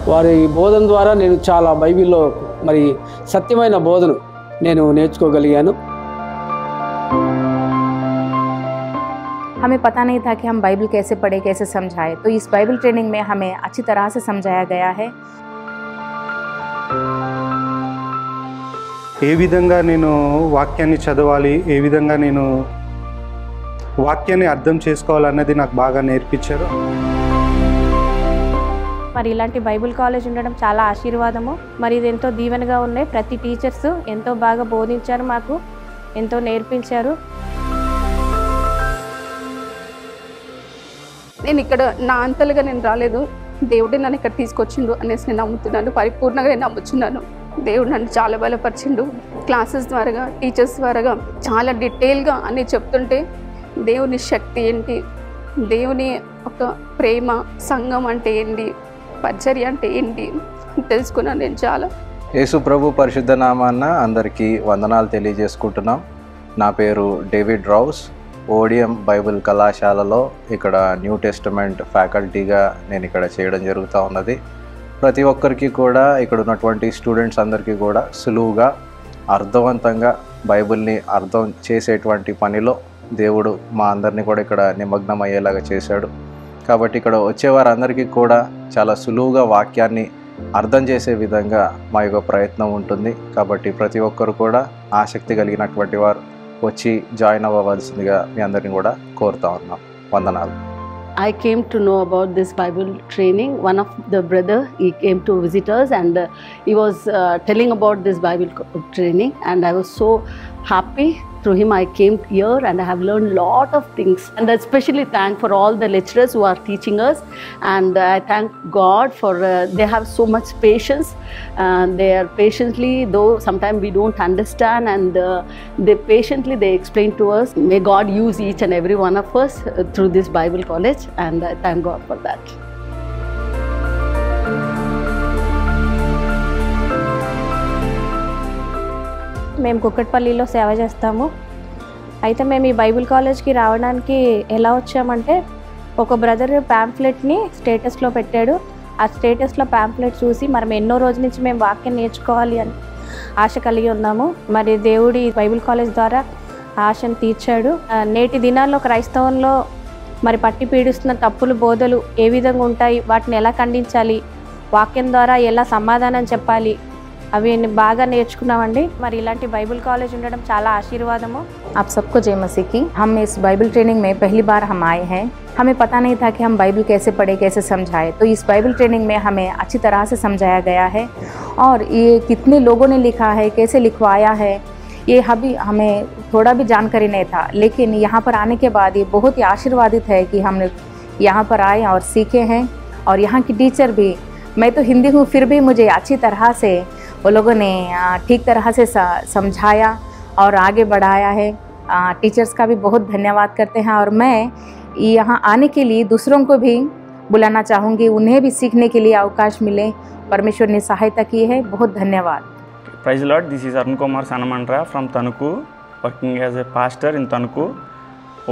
వారి బోధన ద్వారా నేను చాలా బైబిల్లో మరి సత్యమైన బోధను నేను నేర్చుకోగలిగాను. हमें पता नहीं था कि हम बाइबल कैसे पढ़े, कैसे समझाएं, तो इस बाइबल ट्रेनिंग में हमें अच्छी तरह से समझाया गया है। ఏ విధంగా నేను వాక్యాన్ని చదవాలి, ఏ విధంగా నేను వాక్యాన్ని అర్థం చేసుకోవాలన్నది నాకు బాగా నేర్పించారు. మరి ఇలాంటి బైబిల్ కాలేజ్ ఉండడం చాలా ఆశీర్వాదము. మరి ఇది ఎంతో దీవెనగా ఉన్నాయి. ప్రతి టీచర్స్ ఎంతో బాగా బోధించారు, మాకు ఎంతో నేర్పించారు. నేను ఇక్కడ నా అంతలుగా నేను రాలేదు, దేవుడే నన్ను ఇక్కడ తీసుకొచ్చిండు అనేసి నేను నమ్ముతున్నాను. పరిపూర్ణంగా నేను నమ్ముతున్నాను. దేవుడు నన్ను చాలా బలపరిచిండు. క్లాసెస్ ద్వారా, టీచర్స్ ద్వారా చాలా డీటెయిల్గా అన్నీ చెప్తుంటే దేవుని శక్తి ఏంటి, దేవుని ఒక ప్రేమ, సంఘం అంటే ఏంటి, పరిచర్య అంటే ఏంటి తెలుసుకున్నాను నేను చాలా. యేసు ప్రభు పరిశుద్ధ నామాన్న అందరికీ వందనాలు తెలియజేసుకుంటున్నాం. నా పేరు డేవిడ్ రౌస్. ఓడిఎం బైబిల్ కళాశాలలో ఇక్కడ న్యూ టెస్టమెంట్ ఫ్యాకల్టీగా నేను ఇక్కడ చేయడం జరుగుతూ ఉన్నది. ప్రతి ఒక్కరికి కూడా ఇక్కడ ఉన్నటువంటి స్టూడెంట్స్ అందరికీ కూడా సులువుగా అర్థవంతంగా బైబిల్ని అర్థం చేసేటువంటి పనిలో దేవుడు మా అందరినీ కూడా ఇక్కడ నిమగ్నం అయ్యేలాగా చేశాడు. కాబట్టి ఇక్కడ వచ్చేవారందరికీ కూడా చాలా సులువుగా వాక్యాన్ని అర్థం చేసే విధంగా మా యొక్క ప్రయత్నం ఉంటుంది. కాబట్టి ప్రతి ఒక్కరు కూడా ఆసక్తి కలిగినటువంటి వారు వచ్చి జాయిన్ అవ్వవలసిందిగా మీ అందరిని కూడా కోరుతా ఉన్నాం. వందనాలు. I came to know about this Bible training. One of the brother, he came to visit us and he was telling about this Bible training, and I was so happy. Through him I came here and I have learned lot of things, and I especially thank for all the lecturers who are teaching us, and I thank God for they have so much patience, and they are patiently, though sometimes we don't understand, and they patiently they explain to us. May God use each and every one of us through this Bible college, and I thank God for that. మేము కుక్కట్పల్లిలో సేవ చేస్తాము. అయితే మేము ఈ Bible కాలేజ్కి రావడానికి ఎలా వచ్చామంటే, ఒక బ్రదర్ ప్యాంఫ్లెట్ని స్టేటస్లో పెట్టాడు. ఆ స్టేటస్లో ప్యాంఫ్లెట్ చూసి మనం ఎన్నో రోజుల నుంచి మేము వాక్యం నేర్చుకోవాలి అని ఆశ కలిగి ఉన్నాము. మరి దేవుడి బైబిల్ కాలేజ్ ద్వారా ఆశను తీర్చాడు. నేటి దినాల్లో క్రైస్తవంలో మరి పట్టి పీడిస్తున్న తప్పులు, బోధలు ఏ విధంగా ఉంటాయి, వాటిని ఎలా ఖండించాలి, వాక్యం ద్వారా ఎలా సమాధానం చెప్పాలి, అవి బాగా నేర్చుకున్నామండి. మరి ఇలాంటి బైబిల్ కాలేజ్ ఉండడం చాలా ఆశీర్వాదము. आप सबको जय मसीह की। हम इस बाइबल ट्रेनिंग में पहली बार हम आए हैं। हमें पता नहीं था कि हम बाइबल कैसे पढ़े, कैसे समझाएं, तो इस बाइबल ट्रेनिंग में हमें अच्छी तरह से समझाया गया है। और ये कितने लोगों ने लिखा है, कैसे लिखवाया है, ये हमें थोड़ा भी जानकारी नहीं था। लेकिन यहाँ पर आने के बाद ये बहुत ही आशीर्वादित है कि हमने यहाँ पर आए और सीखे हैं। और यहाँ की टीचर भी, मैं तो हिंदी हूँ फिर भी मुझे अच्छी तरह से वो लोगों ने ठीक तरह से समझाया और आगे बढ़ाया है। टीचर्स का भी बहुत धन्यवाद करते हैं। और मैं यहाँ आने के लिए दूसरों को भी बुलाना चाहूँगी, उन्हें भी सीखने के लिए अवकाश मिले। परमेश्वर ने सहायता की है। बहुत धन्यवाद। Praise the Lord. This is Arun Kumar Sanamandra from Tanuku, working as a pastor in Tanuku.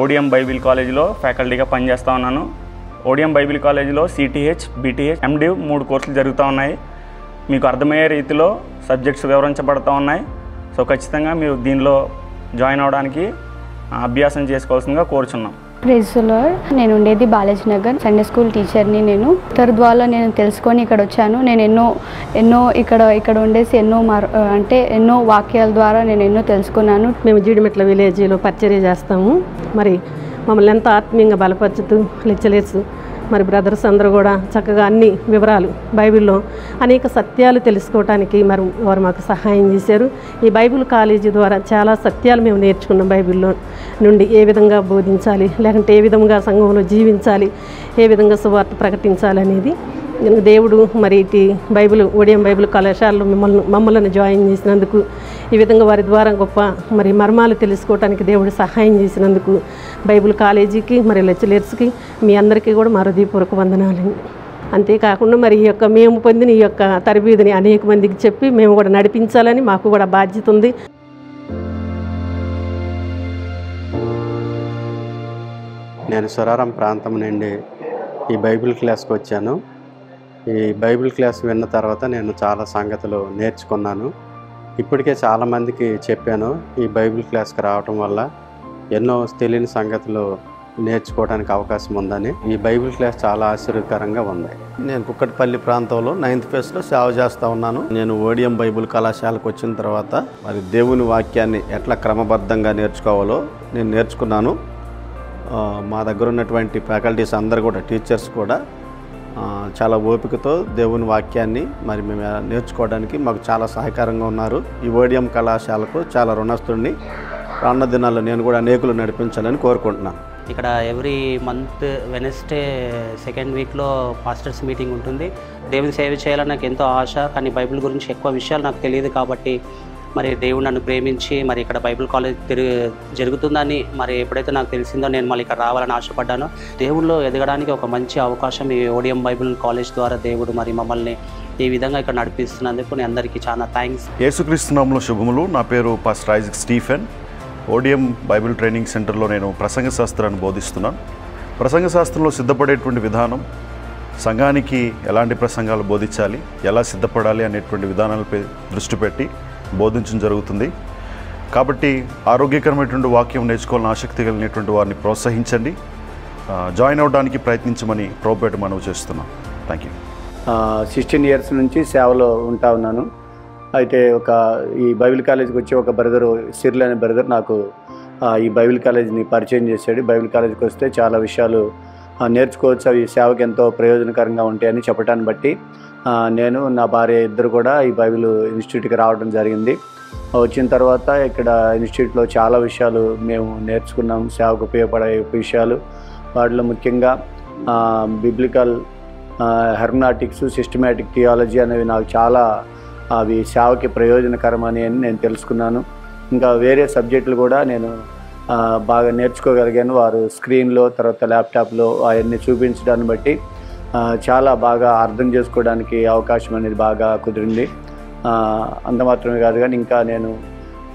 ODM Bible కాలేజీలో ఫ్యాకల్టీగా పనిచేస్తూ ఉన్నాను. ODM బైబిల్ కాలేజీలో CTH, BTH, MDiv 3 కోర్సులు జరుగుతూ ఉన్నాయి. మీకు అర్థమయ్యే రీతిలో సబ్జెక్ట్స్ వివరించబడుతూ ఉన్నాయి. సో ఖచ్చితంగా మీరు దీనిలో జాయిన్ అవ్వడానికి అభ్యాసం చేసుకోవాల్సిందిగా కోరుచున్నాం. Praise the lord. నేను ఉండేది బాలాజీ నగర్, సండే స్కూల్ టీచర్ని. నేను ఇతర ద్వారా నేను తెలుసుకొని ఇక్కడ వచ్చాను. నేను ఎన్నో ఇక్కడ ఉండేసి ఎన్నో వాక్యాల ద్వారా నేను ఎన్నో తెలుసుకున్నాను. మేము జీడిమెట్ల విలేజ్లో పరిచర్య చేస్తాము. మరి మమ్మల్ని ఎంతో ఆత్మీయంగా బలపరుచుతూ లెక్చరర్స్ మరి బ్రదర్స్ అందరూ కూడా చక్కగా అన్ని వివరాలు బైబిల్లో అనేక సత్యాలు తెలుసుకోవడానికి మరి వారు మాకు సహాయం చేశారు. ఈ బైబిల్ కాలేజీ ద్వారా చాలా సత్యాలు మేము నేర్చుకున్నాం. బైబిల్లో నుండి ఏ విధంగా బోధించాలి, లేకుంటే ఏ విధంగా సంఘంలో జీవించాలి, ఏ విధంగా సువార్త ప్రకటించాలి అనేది దేవుడు మరి ఇటు ఓడిఎం బైబిల్ కళాశాలలో మమ్మల్ని జాయిన్ చేసినందుకు, ఈ విధంగా వారి ద్వారా గొప్ప మరి మర్మాలు తెలుసుకోవడానికి దేవుడు సహాయం చేసినందుకు బైబిల్ కాలేజీకి మరి లెక్చరర్స్కి మీ అందరికీ కూడా మా హృదయపూర్వక వందనాలు. అంతేకాకుండా మరి ఈ యొక్క మేము పొందిన ఈ యొక్క తరబీదుని అనేక మందికి చెప్పి మేము కూడా నడిపించాలని మాకు కూడా బాధ్యత ఉంది. నేను సురారం ప్రాంతం నుండి ఈ బైబిల్ క్లాస్కి వచ్చాను. ఈ బైబిల్ క్లాస్ విన్న తర్వాత నేను చాలా సంగతులు నేర్చుకున్నాను. ఇప్పటికే చాలామందికి చెప్పాను ఈ బైబిల్ క్లాస్కి రావటం వల్ల ఎన్నో తెలియని సంగతులు నేర్చుకోవడానికి అవకాశం ఉందని. ఈ బైబిల్ క్లాస్ చాలా ఆశ్చర్యకరంగా ఉంది. నేను కుక్కట్పల్లి ప్రాంతంలో 9th ఫేజ్లో సేవ చేస్తూ ఉన్నాను. నేను ఓడియం బైబిల్ కళాశాలకు వచ్చిన తర్వాత మరి దేవుని వాక్యాన్ని ఎట్లా క్రమబద్ధంగా నేర్చుకోవాలో నేను నేర్చుకున్నాను. మా దగ్గర ఉన్నటువంటి ఫ్యాకల్టీస్ అందరు కూడా, టీచర్స్ కూడా చాలా ఓపికతో దేవుని వాక్యాన్ని మరి మేము నేర్చుకోవడానికి మాకు చాలా సహకారంగా ఉన్నారు. ఈ ఓడియం కళాశాలకు చాలా రుణస్తుడిని. రానున్న దినాల్లో నేను కూడా అనేకులు నడిపించాలని కోరుకుంటున్నాను. ఇక్కడ ఎవ్రీ మంత్ వెనస్డే 2nd వీక్లో పాస్టర్స్ మీటింగ్ ఉంటుంది. దేవుని సేవ చేయాలని నాకు ఎంతో ఆశ, కానీ బైబిల్ గురించి ఎక్కువ విషయాలు నాకు తెలియదు కాబట్టి మరి దేవుడు నన్ను ప్రేమించి మరి ఇక్కడ బైబిల్ కాలేజ్ జరుగుతుందని మరి ఎప్పుడైతే నాకు తెలిసిందో నేను మళ్ళీ ఇక్కడ రావాలని ఆశపడ్డాను. దేవుళ్ళు ఎదగడానికి ఒక మంచి అవకాశం ఈ ఓడియం బైబిల్ కాలేజ్ ద్వారా దేవుడు మరి మమ్మల్ని ఈ విధంగా ఇక్కడ నడిపిస్తున్నందుకు నేను అందరికీ చాలా థ్యాంక్స్. యేసుక్రీస్తు నామములో శుభములు. నా పేరు పాస్టర్ ఐజక్ స్టీఫెన్. ఓడియం బైబిల్ ట్రైనింగ్ సెంటర్లో నేను ప్రసంగ శాస్త్రాన్ని బోధిస్తున్నాను. ప్రసంగ శాస్త్రంలో సిద్ధపడేటువంటి విధానం, సంఘానికి ఎలాంటి ప్రసంగాలు బోధించాలి, ఎలా సిద్ధపడాలి అనేటువంటి విధానాలపై దృష్టి పెట్టి బోధించడం జరుగుతుంది. కాబట్టి ఆరోగ్యకరమైనటువంటి వాక్యం నేర్చుకోవాలని ఆసక్తి కలిగినటువంటి వారిని ప్రోత్సహించండి, జాయిన్ అవ్వడానికి ప్రయత్నించమని ప్రోపేట మనవి చేస్తున్నాను. Thank you. 16 ఇయర్స్ నుంచి సేవలో ఉంటా ఉన్నాను. అయితే ఈ బైబిల్ కాలేజీకి వచ్చి ఒక బ్రదరు, సిర్ల్ అనే బ్రదర్ నాకు ఈ బైబిల్ కాలేజీని పరిచయం చేశాడు. బైబిల్ కాలేజీకి వస్తే చాలా విషయాలు నేర్చుకోవచ్చు, అవి సేవకి ఎంతో ప్రయోజనకరంగా ఉంటాయని చెప్పడాన్ని బట్టి నేను, నా భార్య ఇద్దరు కూడా ఈ బైబిల్ ఇన్స్టిట్యూట్కి రావడం జరిగింది. వచ్చిన తర్వాత ఇక్కడ ఇన్స్టిట్యూట్లో చాలా విషయాలు మేము నేర్చుకున్నాం, సేవకు ఉపయోగపడే విషయాలు. వాటిలో ముఖ్యంగా బిబ్లికల్ హెర్మనాటిక్స్, సిస్టమాటిక్ థియాలజీ అనేవి నాకు చాలా అవి సేవకి ప్రయోజనకరమని నేను తెలుసుకున్నాను. ఇంకా వేరే సబ్జెక్టులు కూడా నేను బాగా నేర్చుకోగలిగాను. వారు స్క్రీన్లో, తర్వాత ల్యాప్టాప్లో అవన్నీ చూపించడాన్ని బట్టి చాలా బాగా అర్థం చేసుకోవడానికి అవకాశం అనేది బాగా కుదిరింది. అంత మాత్రమే కాదు కానీ ఇంకా నేను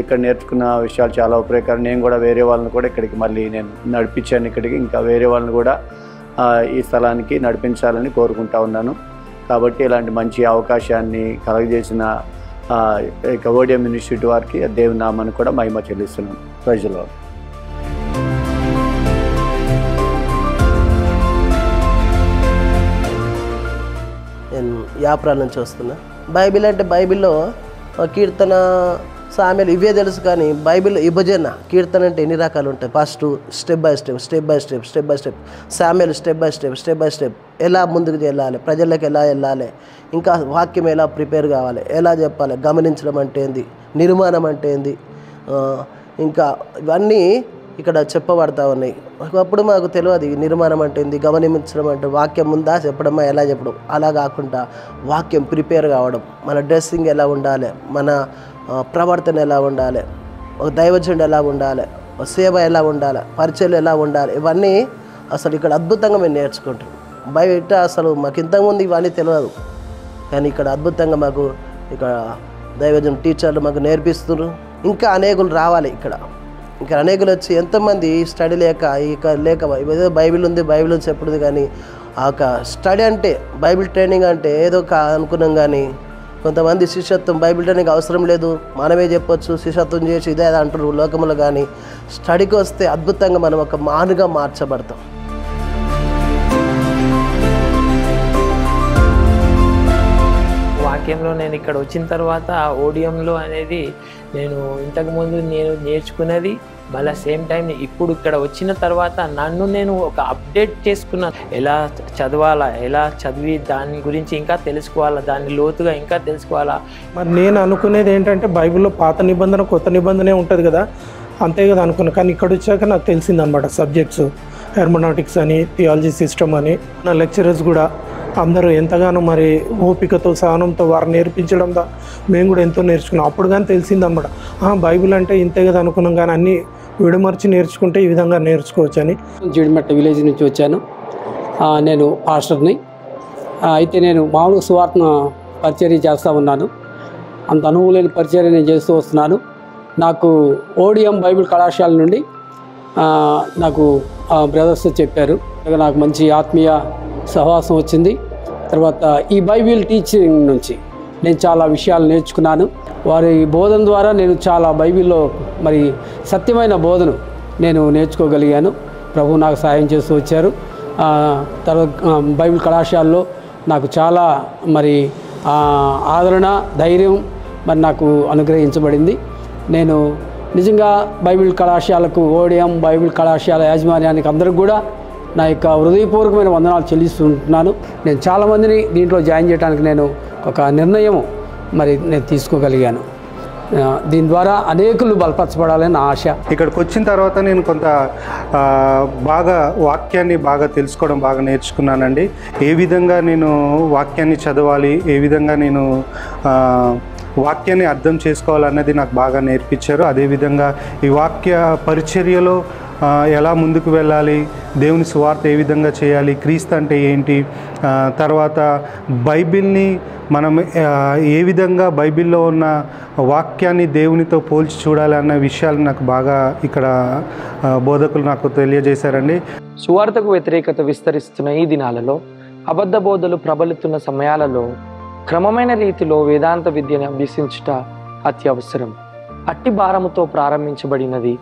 ఇక్కడ నేర్చుకున్న విషయాలు చాలా ఉపయోగకరం. నేను కూడా వేరే వాళ్ళని కూడా ఇక్కడికి మళ్ళీ నేను నడిపించాను. ఇక్కడికి ఇంకా వేరే వాళ్ళని కూడా ఈ స్థలానికి నడిపించాలని కోరుకుంటా ఉన్నాను. కాబట్టి ఇలాంటి మంచి అవకాశాన్ని కలగజేసిన ఓడియం ఇన్స్టిట్యూట్ వారికి దేవుని నామాన్ని కూడా మహిమ చెల్లిస్తున్నాను. Praise the lord. నేను యాప్రా నుంచి వస్తున్నా. బైబిల్ అంటే బైబిల్లో కీర్తన, సామెలు ఇవే తెలుసు, కానీ బైబిల్ విభజన, కీర్తన అంటే ఎన్ని రకాలు ఉంటాయి. ఫస్ట్ స్టెప్ బై స్టెప్, సామెలు స్టెప్ బై స్టెప్ ఎలా ముందుకు వెళ్ళాలి, ప్రజలకు ఎలా వెళ్ళాలి, ఇంకా వాక్యం ఎలా ప్రిపేర్ కావాలి, ఎలా చెప్పాలి, గమనించడం అంటే ఏంది, నిర్మాణం అంటే ఏంది, ఇంకా ఇవన్నీ ఇక్కడ చెప్పబడతా ఉన్నాయి. ఒకప్పుడు మాకు తెలియదు నిర్మాణం అంటే ఏంది, గమనించడం అంటే వాక్యం ముందా చెప్పడమా, ఎలా చెప్పడం. అలా కాకుండా వాక్యం ప్రిపేర్ కావడం, మన డ్రెస్సింగ్ ఎలా ఉండాలి, మన ప్రవర్తన ఎలా ఉండాలి, ఒక దైవజనుడు ఎలా ఉండాలి, సేవ ఎలా ఉండాలి, పరిచయలు ఎలా ఉండాలి, ఇవన్నీ అసలు ఇక్కడ అద్భుతంగా మేము నేర్చుకుంటాం. బయట అసలు మాకు ఇంతకుముందు ఇవన్నీ తెలియదు, కానీ ఇక్కడ అద్భుతంగా మాకు ఇక్కడ దైవజన్ టీచర్లు మాకు నేర్పిస్తున్నారు. ఇంకా అనేకులు రావాలి ఇంకా అనేకులు వచ్చి ఎంతోమంది స్టడీ లేక ఏదో బైబిల్ ఉంది చెప్పుడు, కానీ ఆ స్టడీ అంటే బైబిల్ ట్రైనింగ్ అంటే ఏదో అనుకున్నాం. కానీ కొంతమంది శిష్యత్వం, బైబిల్ ట్రైనింగ్ అవసరం లేదు, మనమే చెప్పొచ్చు, శిష్యత్వం చేసి ఇదే అంటారు లోకంలో. కానీ స్టడీకి వస్తే అద్భుతంగా మనం ఒక మానుగా మార్చబడతాం. వాక్యంలో నేను ఇక్కడ వచ్చిన తర్వాత ఓడియంలో అనేది నేను ఇంతకుముందు నేర్చుకున్నది మళ్ళీ సేమ్ టైం ఇప్పుడు ఇక్కడ వచ్చిన తర్వాత నన్ను నేను ఒక అప్డేట్ చేసుకున్నాను. ఎలా చదవాలా, ఎలా చదివి దాని గురించి ఇంకా తెలుసుకోవాలా, దాన్ని లోతుగా ఇంకా తెలుసుకోవాలా. మరి నేను అనుకునేది ఏంటంటే బైబిల్లో పాత నిబంధన కొత్త నిబంధనే ఉంటుంది కదా, అంతే కదా అనుకున్నాను. కానీ ఇక్కడ వచ్చాక నాకు తెలిసిందనమాట సబ్జెక్ట్స్, హెర్మనాటిక్స్ అని, థియాలజీ సిస్టమ్ అని. నా లెక్చరర్స్ కూడా అందరూ ఎంతగానో మరి ఓపికతో, సహనంతో వారు నేర్పించడం మేము కూడా ఎంతో నేర్చుకున్నాం. అప్పుడు కానీ తెలిసిందనమాట, బైబిల్ అంటే ఇంతే కదా అనుకున్నాం, కానీ అన్నీ విడమర్చి నేర్చుకుంటే ఈ విధంగా నేర్చుకోవచ్చు అని. జీడిమెట్ట విలేజ్ నుంచి వచ్చాను. నేను పాస్టర్ని. అయితే నేను మామూలుగా సువార్తను పరిచర్య చేస్తూ ఉన్నాను. అంత అనుభవం లేని పరిచర్య నేను చేస్తూ వస్తున్నాను. నాకు ఓడియం బైబిల్ కళాశాల నుండి నాకు బ్రదర్స్ చెప్పారు. నాకు మంచి ఆత్మీయ సహవాసం వచ్చింది. తర్వాత ఈ బైబిల్ టీచింగ్ నుంచి నేను చాలా విషయాలు నేర్చుకున్నాను. వారి బోధన ద్వారా నేను చాలా బైబిల్లో మరి సత్యమైన బోధను నేను నేర్చుకోగలిగాను. ప్రభు నాకు సహాయం చేస్తూ వచ్చారు. తర్వాత బైబిల్ కళాశాలలో నాకు చాలా మరి ఆదరణ, ధైర్యం మరి నాకు అనుగ్రహించబడింది. నేను నిజంగా బైబిల్ కళాశాలకు, ఓడిఎం బైబిల్ కళాశాల యాజమాన్యానికి అందరికి కూడా నా యొక్క హృదయపూర్వకమైన వందనాలు చెల్లిస్తుంటున్నాను. నేను చాలామందిని దీంట్లో జాయిన్ చేయడానికి నేను ఒక నిర్ణయం మరి నేను తీసుకోగలిగాను. దీని ద్వారా అనేకులు బలపరచబడాలని నా ఆశ. ఇక్కడికి వచ్చిన తర్వాత నేను కొంత బాగా వాక్యాన్ని బాగా తెలుసుకోవడం బాగా నేర్చుకున్నానండి. ఏ విధంగా నేను వాక్యాన్ని చదవాలి, ఏ విధంగా నేను వాక్యాన్ని అర్థం చేసుకోవాలన్నది నాకు బాగా నేర్పించారు. అదేవిధంగా ఈ వాక్య పరిచర్యలో ఎలా ముందుకు వెళ్ళాలి, దేవుని సువార్త ఏ విధంగా చేయాలి, క్రీస్తు అంటే ఏంటి, తర్వాత బైబిల్ని మనం ఏ విధంగా బైబిల్లో ఉన్న వాక్యాన్ని దేవునితో పోల్చి చూడాలి అన్న విషయాలు నాకు బాగా ఇక్కడ బోధకులు నాకు తెలియజేశారండి. సువార్తకు వ్యతిరేకత విస్తరిస్తున్న ఈ దినాలలో, అబద్ధ బోధలు ప్రబలుతున్న సమయాలలో క్రమమైన రీతిలో వేదాంత విద్యను అభ్యసించుట అత్యవసరం. అట్టి భారముతో ప్రారంభించబడినది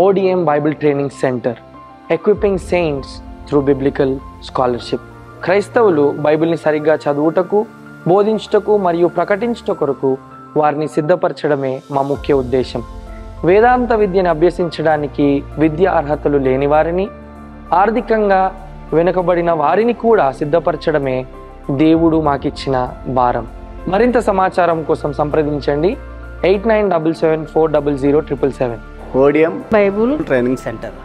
ODM Bible training centre, equipping saints through biblical scholarship. క్రైస్తవులు బైబిల్ని సరిగ్గా చదువుటకు, బోధించుటకు మరియు ప్రకటించుట కొరకు వారిని సిద్ధపరచడమే మా ముఖ్య ఉద్దేశం. వేదాంత విద్యను అభ్యసించడానికి విద్యా అర్హతలు లేని వారిని, ఆర్థికంగా వెనుకబడిన వారిని కూడా సిద్ధపరచడమే దేవుడు మాకిచ్చిన భారం. మరింత సమాచారం కోసం సంప్రదించండి 8977400777. ఓడిఎం బైబుల్ ట్రైనింగ్ సెంటర్.